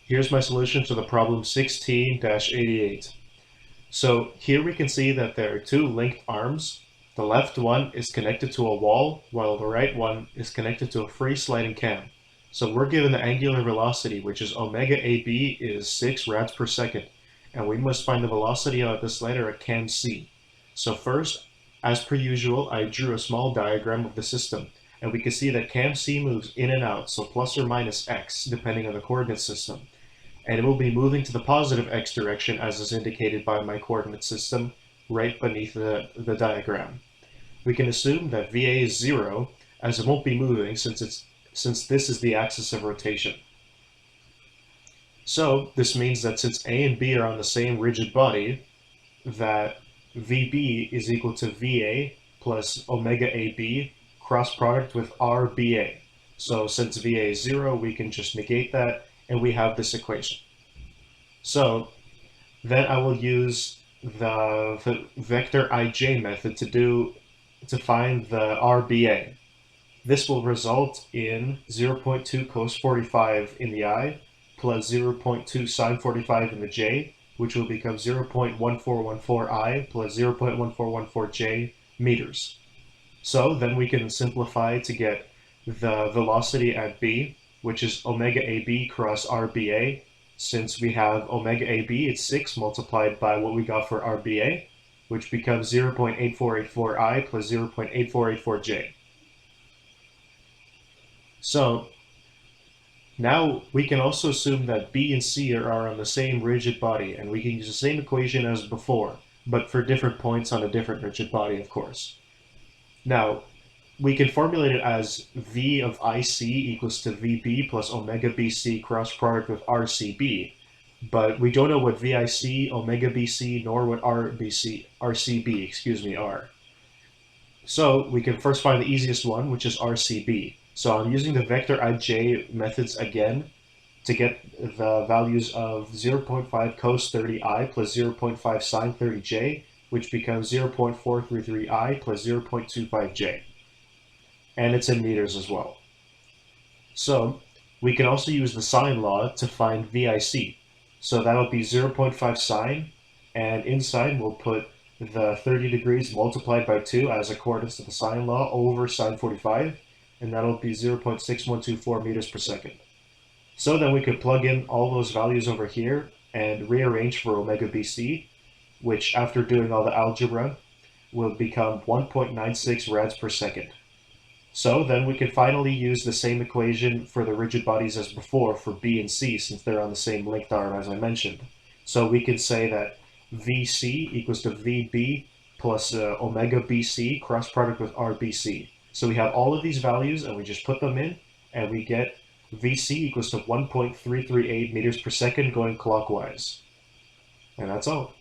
Here's my solution to the problem 16-88. So here we can see that there are two linked arms. The left one is connected to a wall, while the right one is connected to a free sliding cam. So we're given the angular velocity, which is omega AB is 6 rads per second, and we must find the velocity of the slider at cam C. So first, as per usual, I drew a small diagram of the system, and we can see that cam C moves in and out, so plus or minus x, depending on the coordinate system. And it will be moving to the positive x direction as is indicated by my coordinate system right beneath the diagram. We can assume that VA is 0 as it won't be moving since this is the axis of rotation. So this means that since A and B are on the same rigid body, that VB is equal to VA plus omega AB cross product with RBA. So since VA is 0, we can just negate that and we have this equation. So then I will use the vector ij method to find the RBA. This will result in 0.2 cos 45 in the I plus 0.2 sine 45 in the j, which will become 0.1414 I plus 0.1414 j meters. So then we can simplify to get the velocity at B, which is omega AB cross RBA. Since we have omega AB, it's 6 multiplied by what we got for RBA, which becomes 0.8484 I plus 0.8484 j. So now we can also assume that B and C are on the same rigid body, and we can use the same equation as before, but for different points on a different rigid body, of course. Now, we can formulate it as V of IC equals to VB plus omega BC cross product with RCB, but we don't know what VIC, omega BC, nor what RCB are. So we can first find the easiest one, which is RCB. So I'm using the vector ij methods again to get the values of 0.5 cos 30i plus 0.5 sine 30j, which becomes 0.433i plus 0.25j. And it's in meters as well. So we can also use the sine law to find VIC. So that'll be 0.5 sine, and in sine we'll put the 30 degrees multiplied by 2 as accordance to the sine law over sine 45, and that'll be 0.6124 meters per second. So then we could plug in all those values over here and rearrange for omega BC, which after doing all the algebra will become 1.96 rads per second. So then we can finally use the same equation for the rigid bodies as before for B and C, since they're on the same linked arm as I mentioned. So we can say that VC equals to VB plus omega BC cross product with RBC. So we have all of these values and we just put them in and we get VC equals to 1.338 meters per second going clockwise. And that's all.